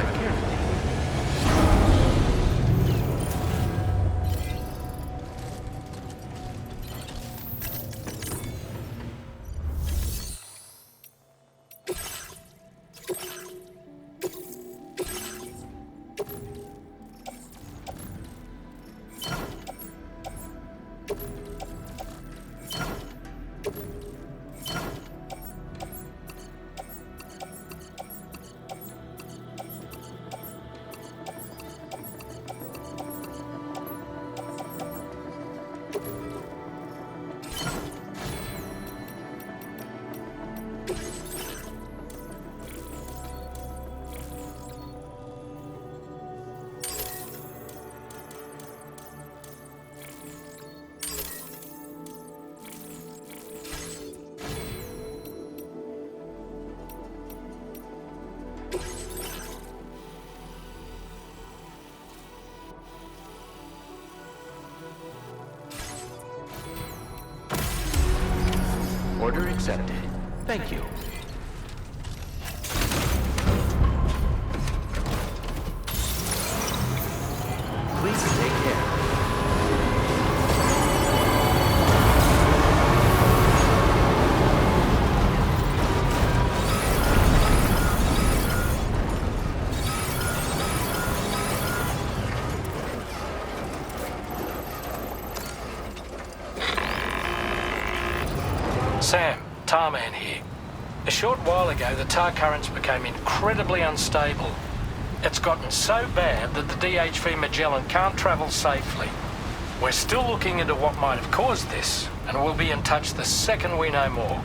Drive carefully. Order accepted. Thank you. Please take care. Sam, Tarman here. A short while ago, the tar currents became incredibly unstable. It's gotten so bad that the DHV Magellan can't travel safely. We're still looking into what might have caused this, and we'll be in touch the second we know more.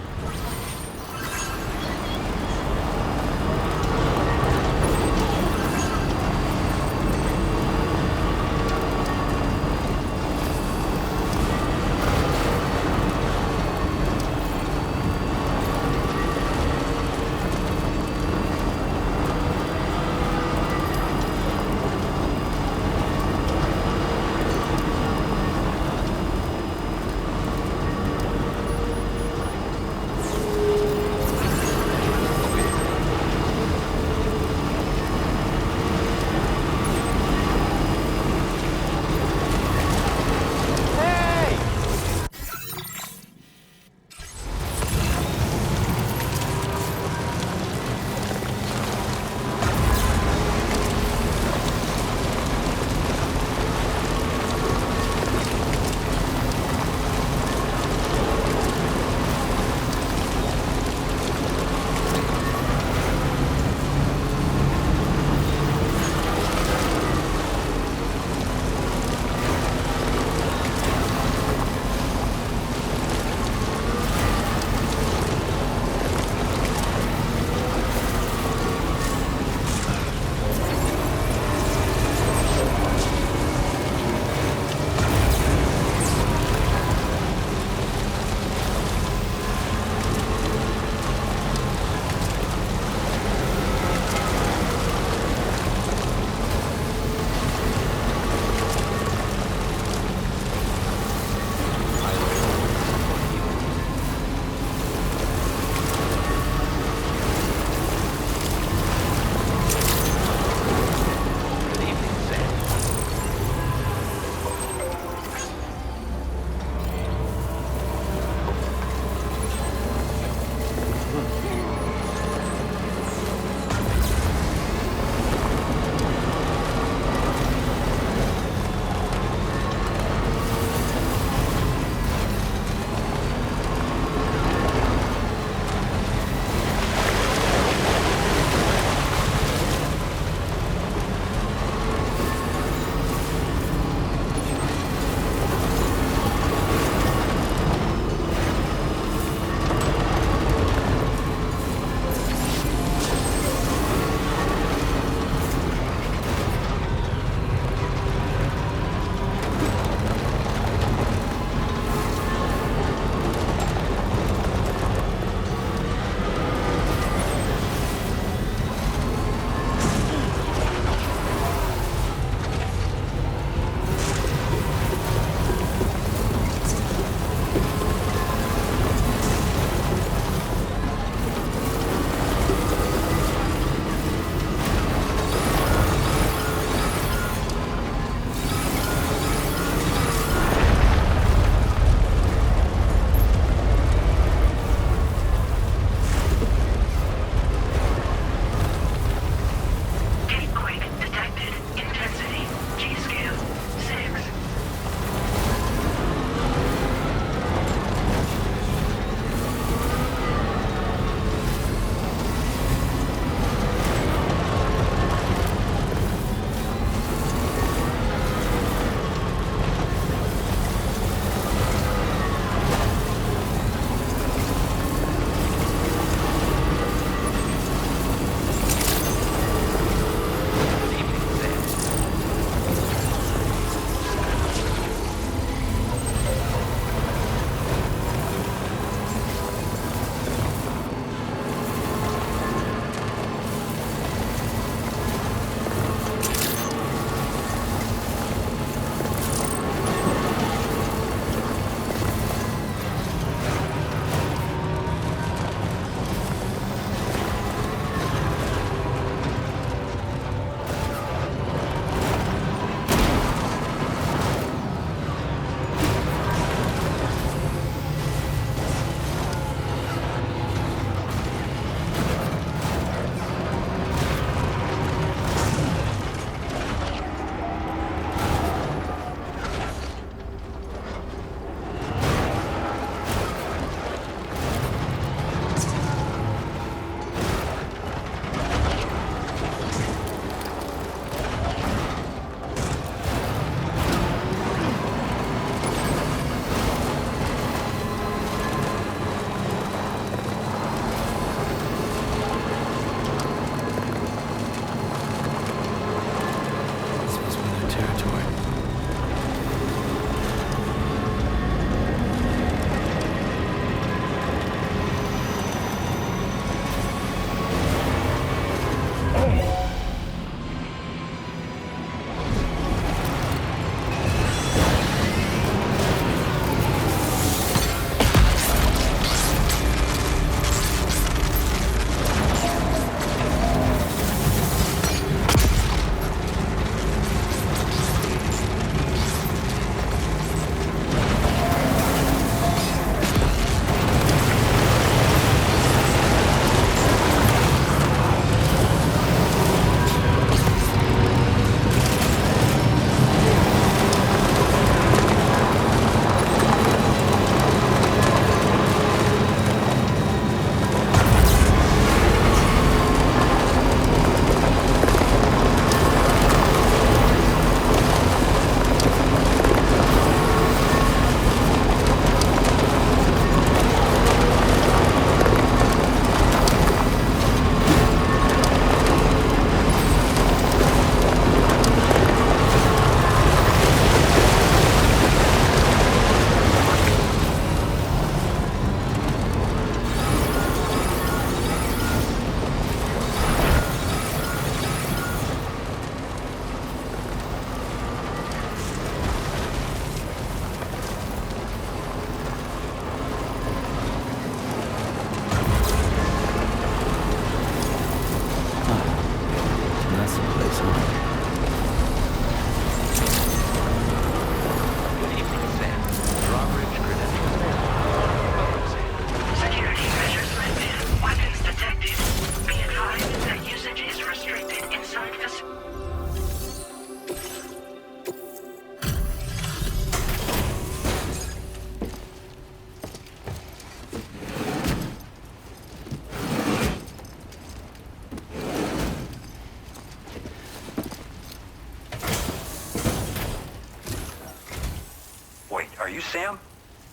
Sam?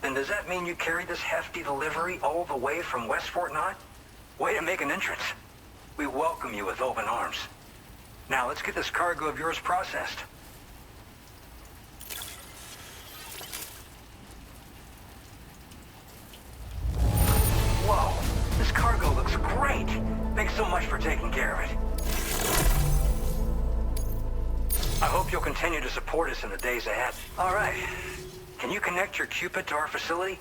Then does that mean you carried this hefty delivery all the way from West Fort Knott? Way to make an entrance. We welcome you with open arms. Now let's get this cargo of yours processed. Whoa, this cargo looks great. Thanks so much for taking care of it. I hope you'll continue to support us in the days ahead. All right. Can you connect your Cupid to our facility?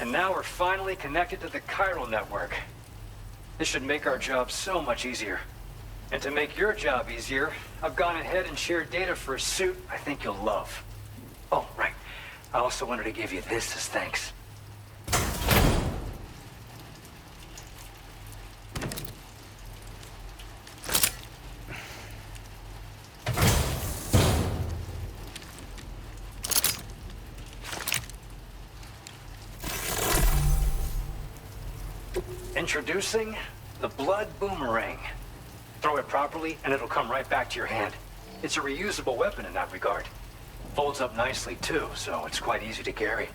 And now we're finally connected to the chiral network. This should make our job so much easier. And to make your job easier, I've gone ahead and shared data for a suit I think you'll love. Oh, right. I also wanted to give you this as thanks. Introducing the Blood Boomerang. Throw it properly and it'll come right back to your hand. It's a reusable weapon in that regard. Folds up nicely too, so it's quite easy to carry.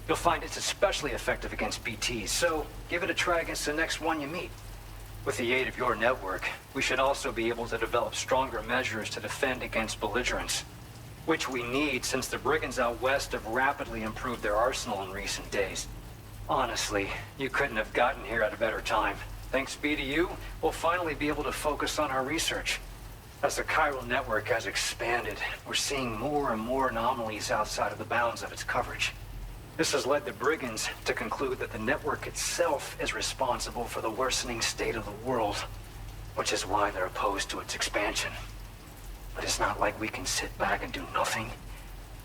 You'll find it's especially effective against BTs, so give it a try against the next one you meet. With the aid of your network, we should also be able to develop stronger measures to defend against belligerents, which we need since the brigands out west have rapidly improved their arsenal in recent days. Honestly, you couldn't have gotten here at a better time. Thanks be to you, we'll finally be able to focus on our research. As the chiral network has expanded, we're seeing more and more anomalies outside of the bounds of its coverage. This has led the brigands to conclude that the network itself is responsible for the worsening state of the world, which is why they're opposed to its expansion. But it's not like we can sit back and do nothing.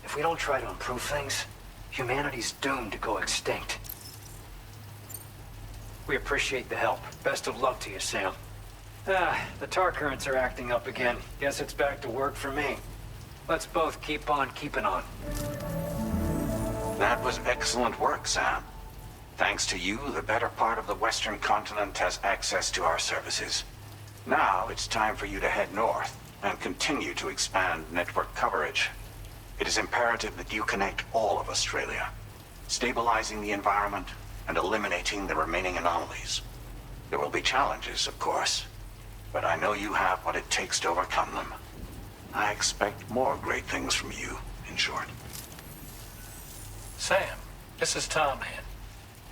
If we don't try to improve things, humanity's doomed to go extinct. We appreciate the help. Best of luck to you, Sam. The tar currents are acting up again. Guess it's back to work for me. Let's both keep on keeping on. That was excellent work, Sam. Thanks to you, the better part of the Western continent has access to our services. Now it's time for you to head north and continue to expand network coverage. It is imperative that you connect all of Australia, stabilizing the environment and eliminating the remaining anomalies. There will be challenges, of course, but I know you have what it takes to overcome them. I expect more great things from you, in short. Sam, this is Tarman.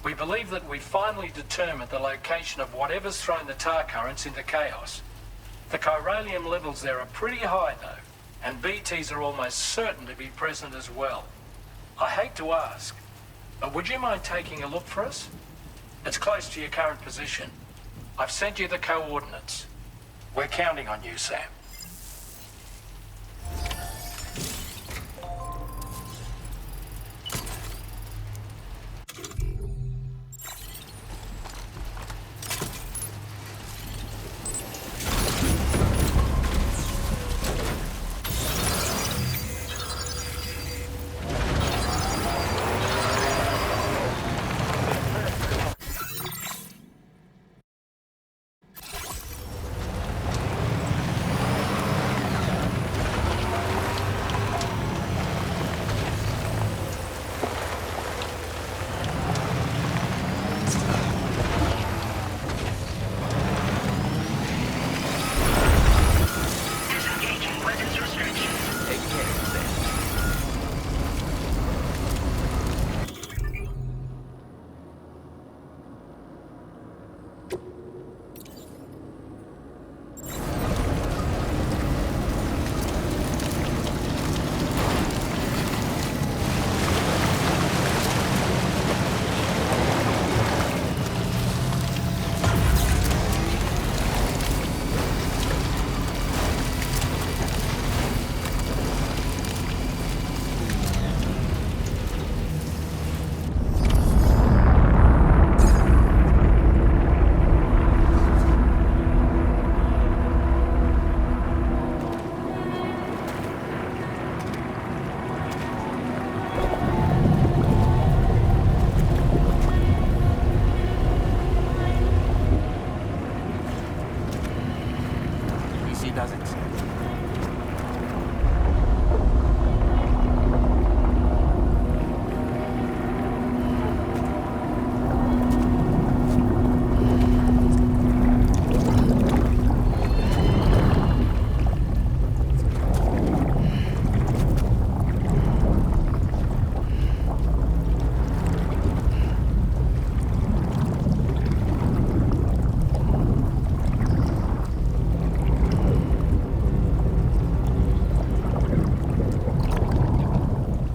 We believe that we finally determined the location of whatever's thrown the tar currents into chaos. The chiralium levels there are pretty high, though, and BTs are almost certain to be present as well. I hate to ask, but would you mind taking a look for us? It's close to your current position. I've sent you the coordinates. We're counting on you, Sam. doesn't.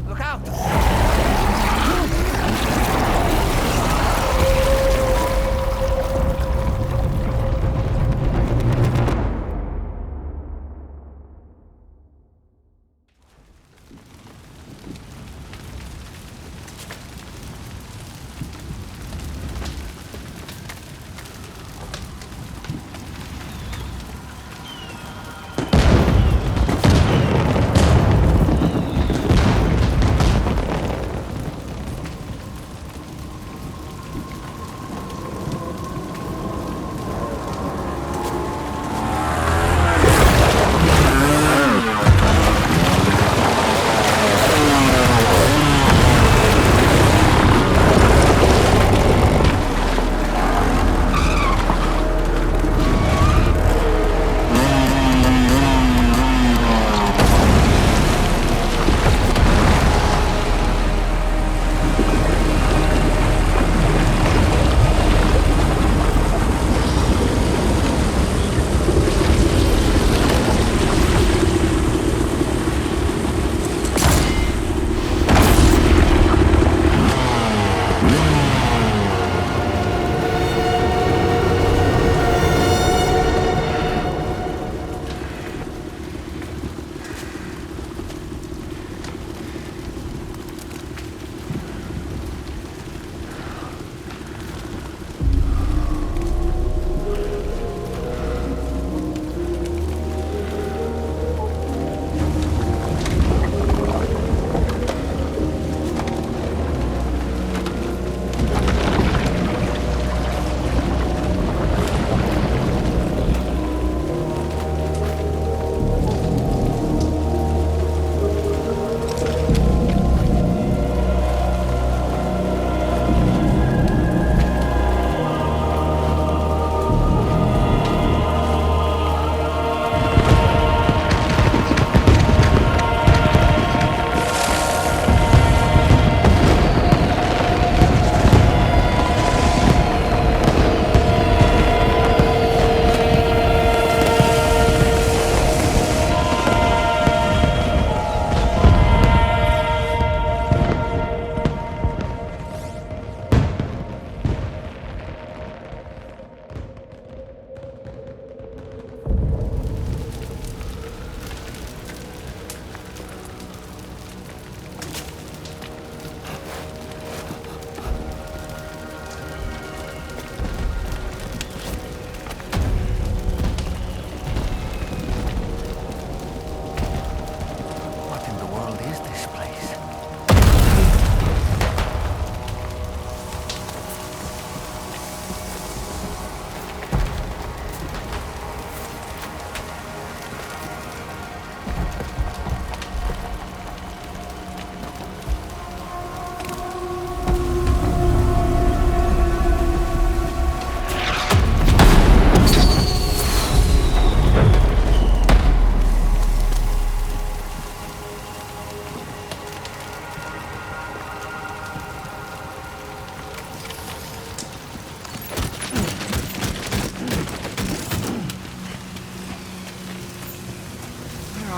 Look out!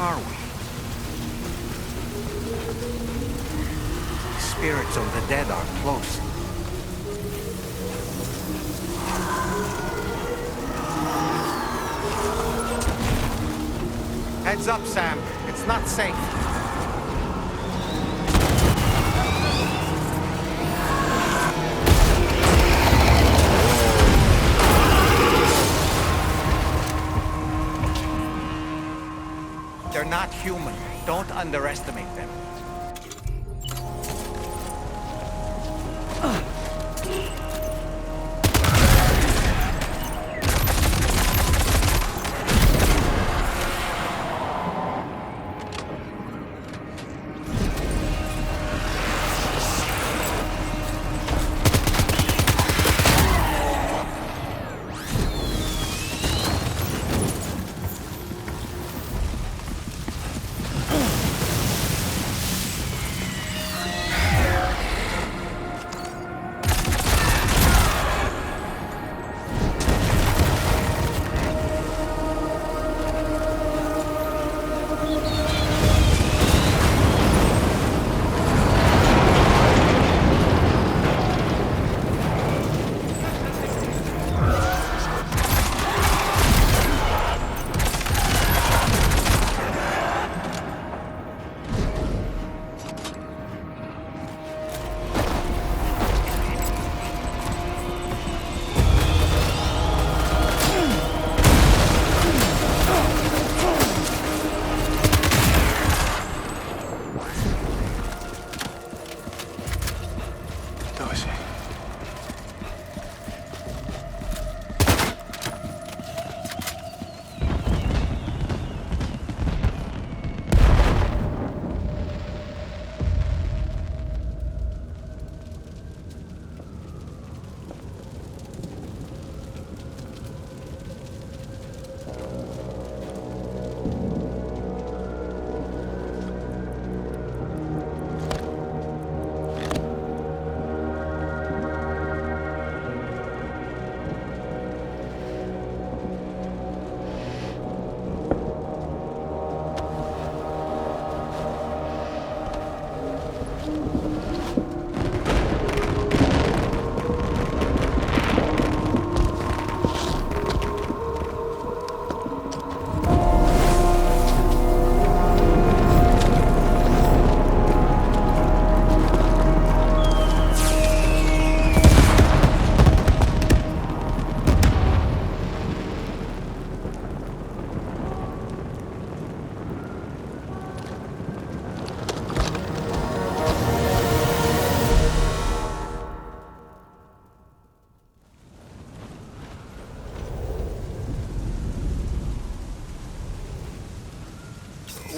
are we? The spirits of the dead are close. Heads up, Sam. It's not safe. They're not human. Don't underestimate them.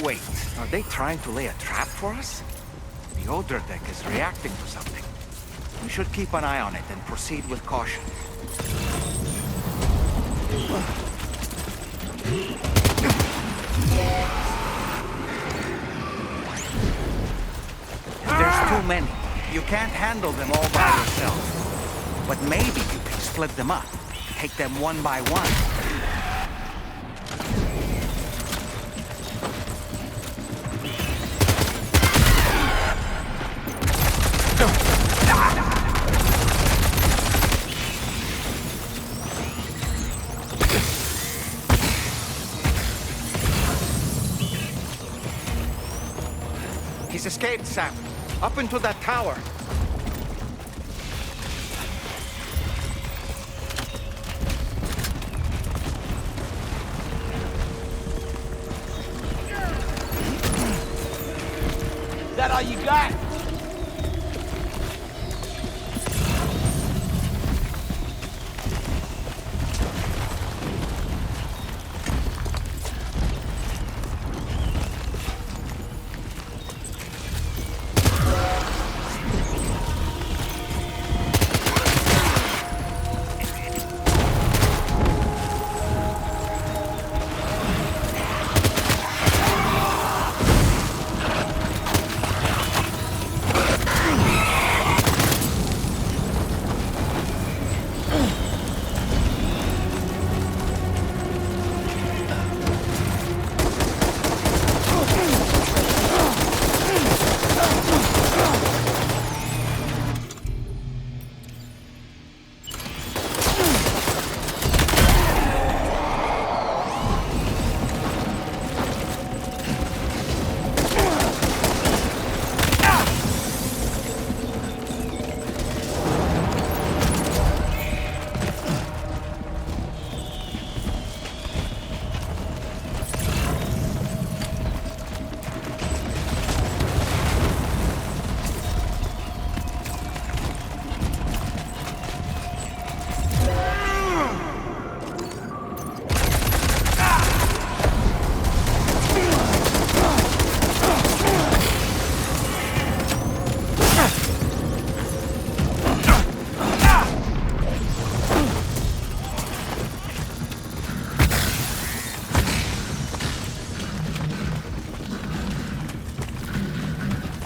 Wait, are they trying to lay a trap for us? The Odra deck is reacting to something. We should keep an eye on it and proceed with caution. There's too many. You can't handle them all by yourself. But maybe you can split them up. Take them one by one. He's escaped, Sam. Up into that tower. Is that all you got?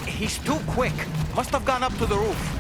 He's too quick. Must have gone up to the roof.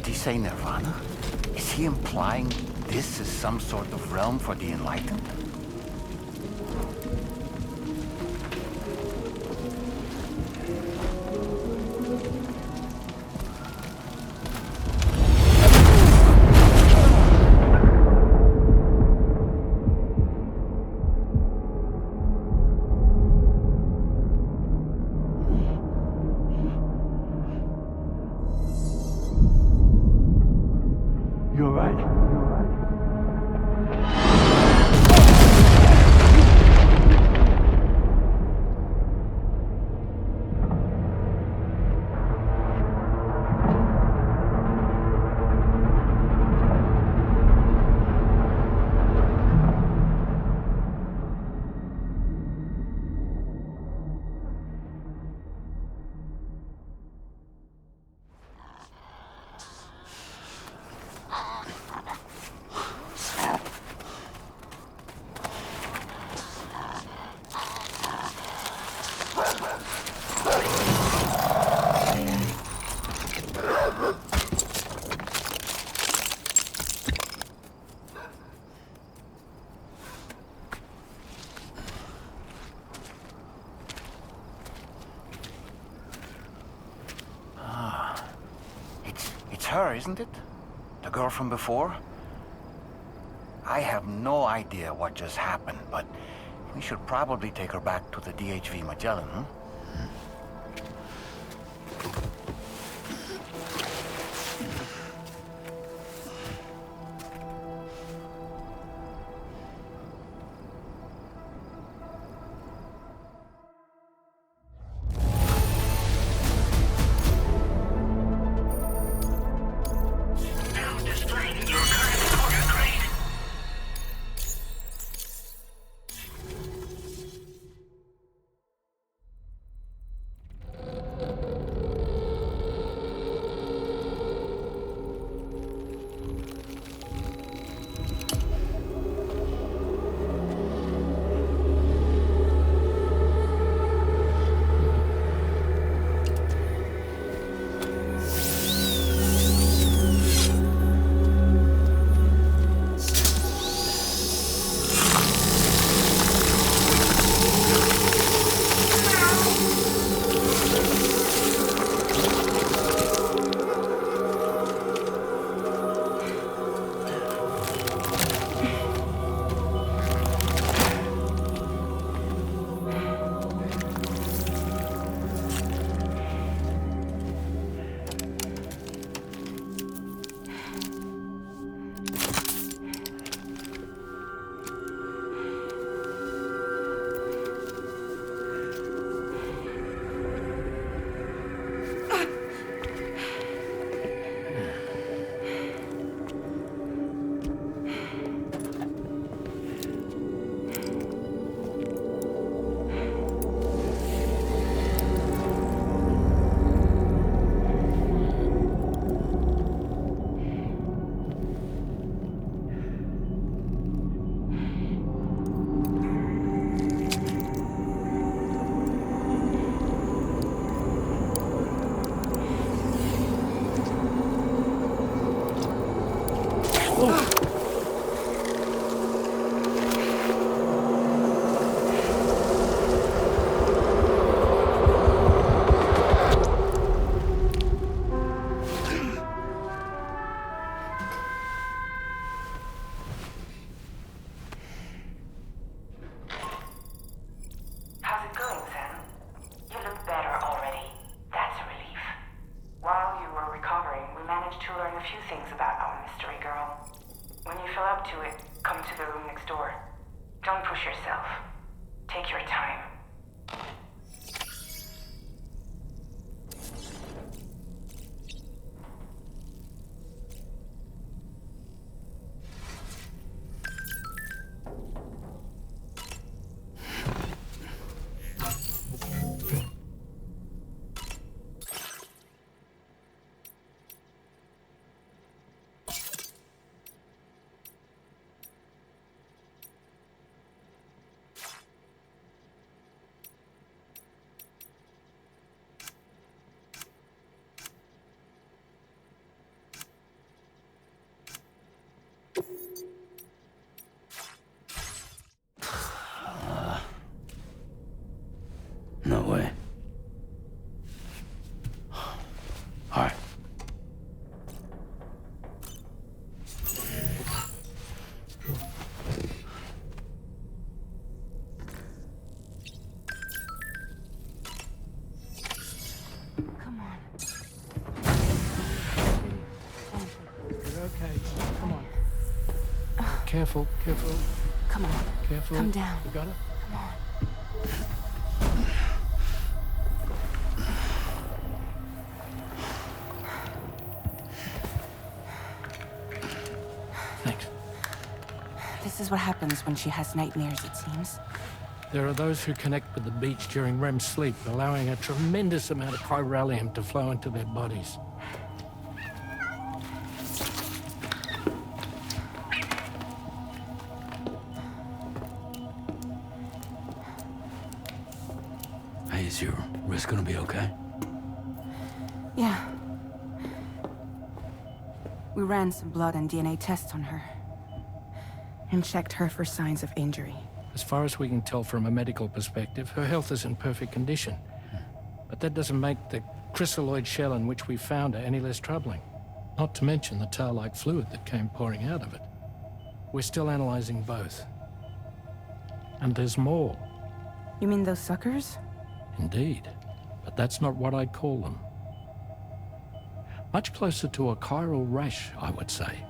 he say Nirvana? Is he implying this is some sort of realm for the enlightened? You're right. It's her, isn't it? The girl from before? I have no idea what just happened, but we should probably take her back to the DHV Magellan, huh? No way. All right. Come on. You're okay. Come on. Careful, careful, Come on. careful. Come down. You got it? Come on. Thanks. This is what happens when she has nightmares, it seems. There are those who connect with the beach during REM sleep, allowing a tremendous amount of chiralium to flow into their bodies. Hey, is your wrist gonna be okay? Yeah. We ran some blood and DNA tests on her. And checked her for signs of injury. As far as we can tell from a medical perspective, her health is in perfect condition. But that doesn't make the chrysaloid shell in which we found her any less troubling. Not to mention the tar-like fluid that came pouring out of it. We're still analyzing both. And there's more. You mean those suckers? Indeed. But that's not what I'd call them. Much closer to a chiral rash, I would say.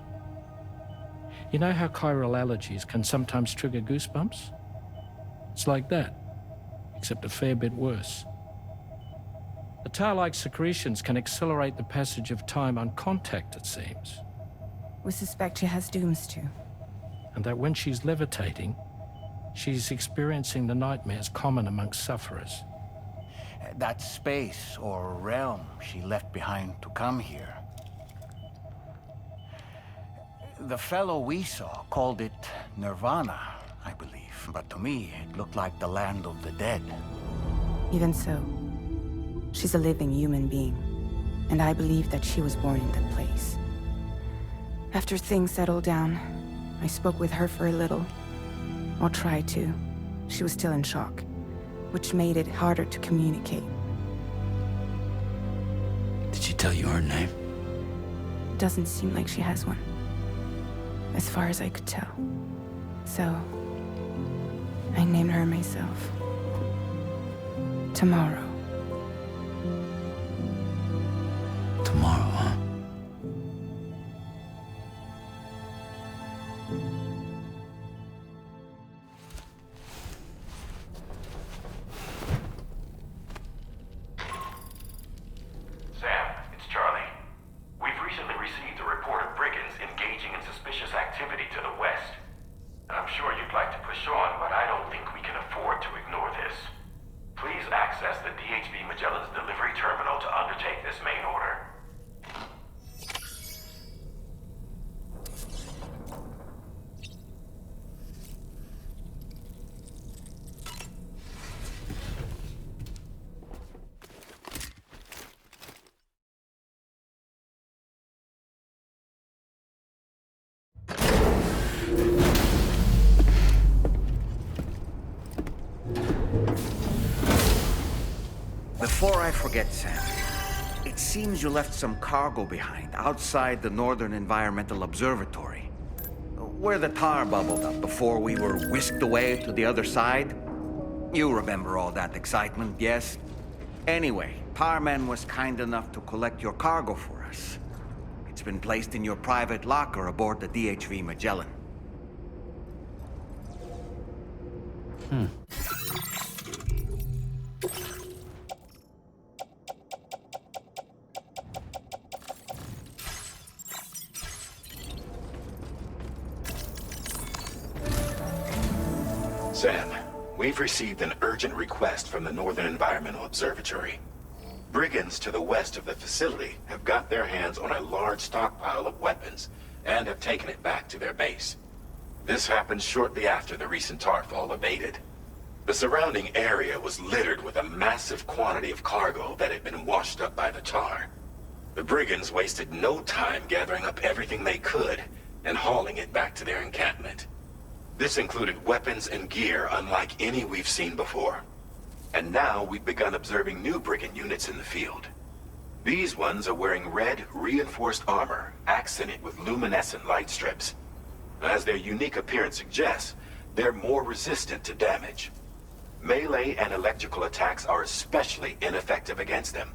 You know how chiral allergies can sometimes trigger goosebumps? It's like that, except a fair bit worse. The tar-like secretions can accelerate the passage of time on contact, it seems. We suspect she has dooms too. And that when she's levitating, she's experiencing the nightmares common amongst sufferers. That space or realm she left behind to come here. The fellow we saw called it Nirvana, I believe. But to me, it looked like the land of the dead. Even so, she's a living human being. And I believe that she was born in that place. After things settled down, I spoke with her for a little. Or tried to. She was still in shock, which made it harder to communicate. Did she tell you her name? Doesn't seem like she has one. As far as I could tell. So, I named her myself. Tomorrow. Tomorrow, huh? Sam, it's Charlie. We've recently received a report of brigands engaging in suspicious activity to the west. I'm sure you'd like to push on, but I don't think we can afford to ignore this. Please access the DHV Magellan's delivery terminal to undertake this main order. Before I forget, Sam, it seems you left some cargo behind outside the Northern Environmental Observatory. Where the tar bubbled up before we were whisked away to the other side. You remember all that excitement, yes? Anyway, Tarman was kind enough to collect your cargo for us. It's been placed in your private locker aboard the DHV Magellan. Sam, we've received an urgent request from the Northern Environmental Observatory. Brigands to the west of the facility have got their hands on a large stockpile of weapons and have taken it back to their base. This happened shortly after the recent tarfall abated. The surrounding area was littered with a massive quantity of cargo that had been washed up by the tar. The brigands wasted no time gathering up everything they could and hauling it back to their encampment. This included weapons and gear unlike any we've seen before. And now we've begun observing new brigand units in the field. These ones are wearing red, reinforced armor, accented with luminescent light strips. As their unique appearance suggests, they're more resistant to damage. Melee and electrical attacks are especially ineffective against them.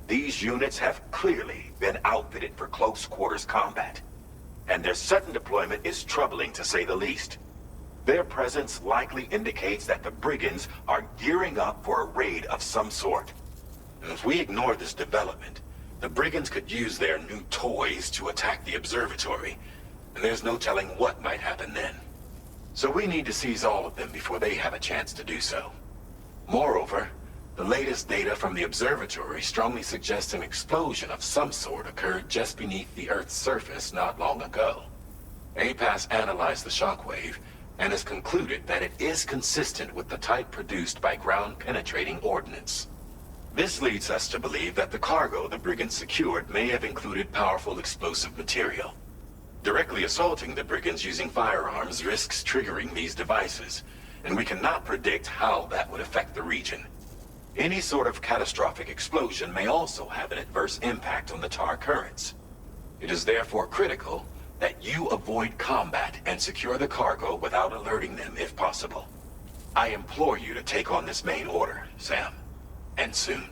These units have clearly been outfitted for close quarters combat, and their sudden deployment is troubling to say the least. Their presence likely indicates that the brigands are gearing up for a raid of some sort. And if we ignore this development, the brigands could use their new toys to attack the observatory, and there's no telling what might happen then. So we need to seize all of them before they have a chance to do so. Moreover, the latest data from the observatory strongly suggests an explosion of some sort occurred just beneath the Earth's surface not long ago. APAS analyzed the shockwave and has concluded that it is consistent with the type produced by ground-penetrating ordnance. This leads us to believe that the cargo the brigands secured may have included powerful explosive material. Directly assaulting the brigands using firearms risks triggering these devices, and we cannot predict how that would affect the region. Any sort of catastrophic explosion may also have an adverse impact on the tar currents. It is therefore critical that you avoid combat and secure the cargo without alerting them if possible. I implore you to take on this main order, Sam. And soon.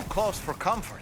close for comfort.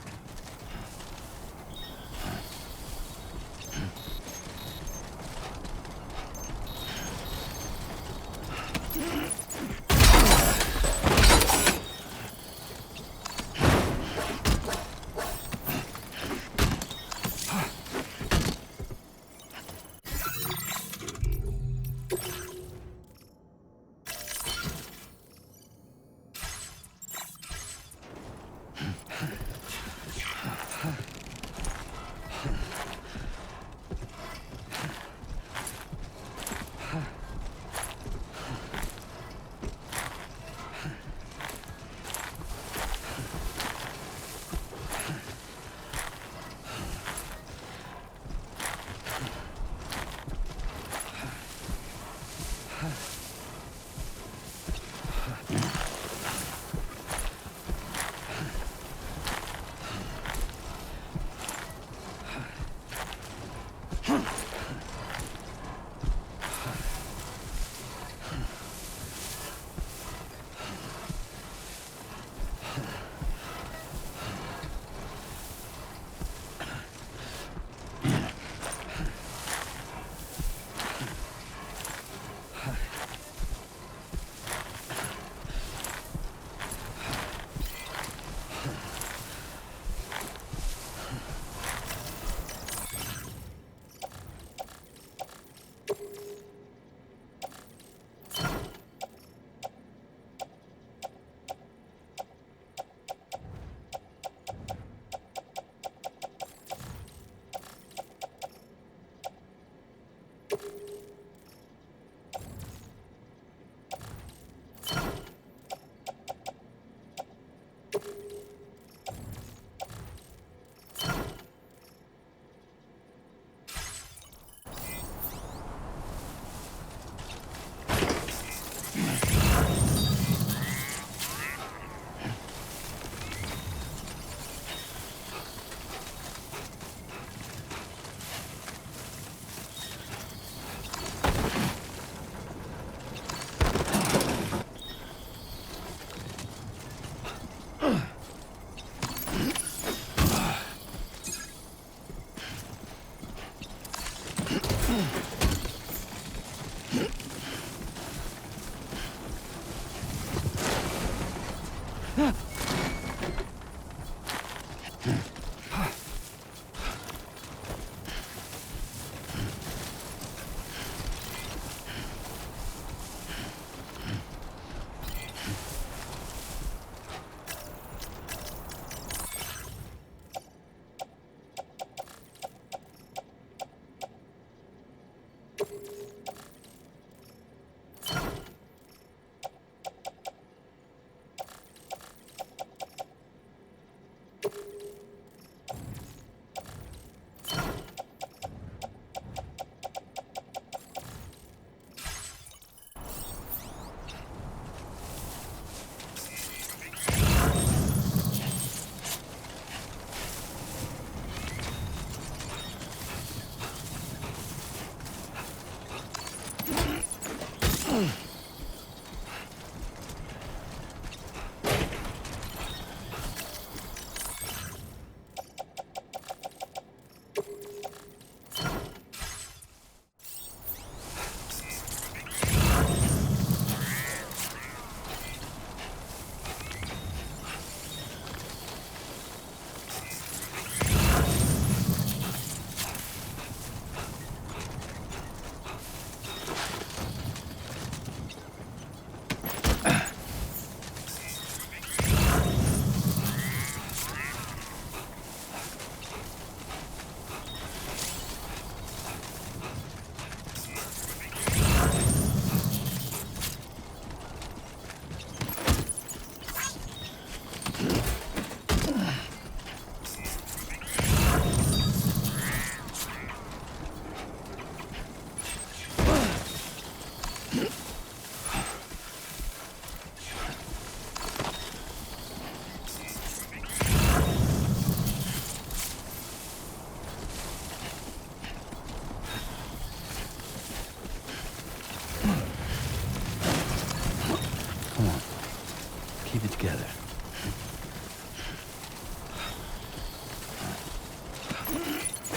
Keep it together.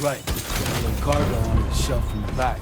Right. Got a little cargo on the shelf in the back.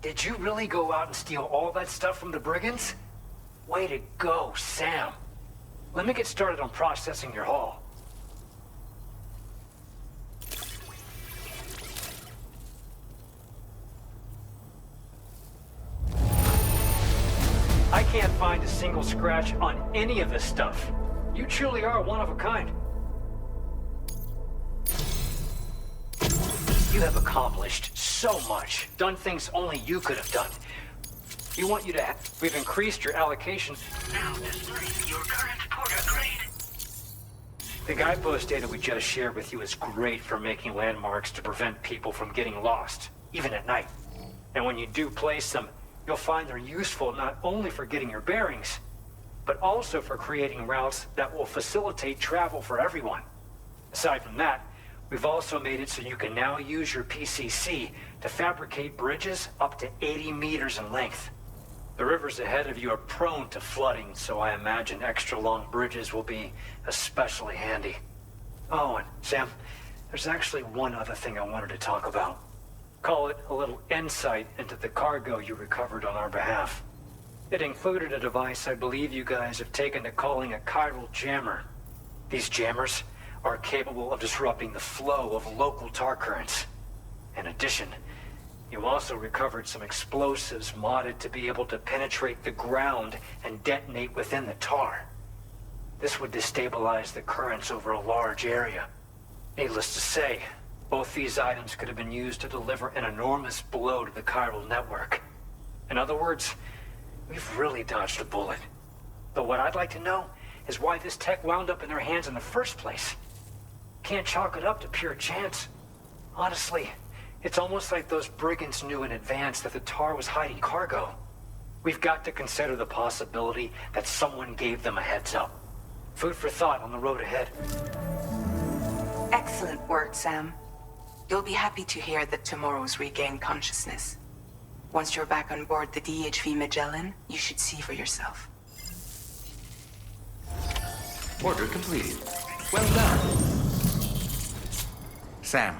Did you really go out and steal all that stuff from the brigands? Way to go, Sam. Let me get started on processing your haul. I can't find a single scratch on any of this stuff. You truly are one of a kind. You have accomplished so much, done things only you could have done. We've increased your allocation. Now display your current port grade. The guidepost data we just shared with you is great for making landmarks to prevent people from getting lost, even at night. And when you do place them, you'll find they're useful not only for getting your bearings, but also for creating routes that will facilitate travel for everyone. Aside from that, we've also made it so you can now use your PCC to fabricate bridges up to 80 meters in length. The rivers ahead of you are prone to flooding, so I imagine extra long bridges will be especially handy. Oh, and Sam, there's actually one other thing I wanted to talk about. Call it a little insight into the cargo you recovered on our behalf. It included a device I believe you guys have taken to calling a chiral jammer. These jammers are capable of disrupting the flow of local tar currents. In addition, you also recovered some explosives modded to be able to penetrate the ground and detonate within the tar. This would destabilize the currents over a large area. Needless to say, both these items could have been used to deliver an enormous blow to the chiral network. In other words, we've really dodged a bullet. But what I'd like to know is why this tech wound up in their hands in the first place. Can't chalk it up to pure chance. Honestly, it's almost like those brigands knew in advance that the tar was hiding cargo. We've got to consider the possibility that someone gave them a heads up. Food for thought on the road ahead. Excellent work, Sam. You'll be happy to hear that Tomorrow's regained consciousness. Once you're back on board the DHV Magellan, you should see for yourself. Order completed. Well done. Sam,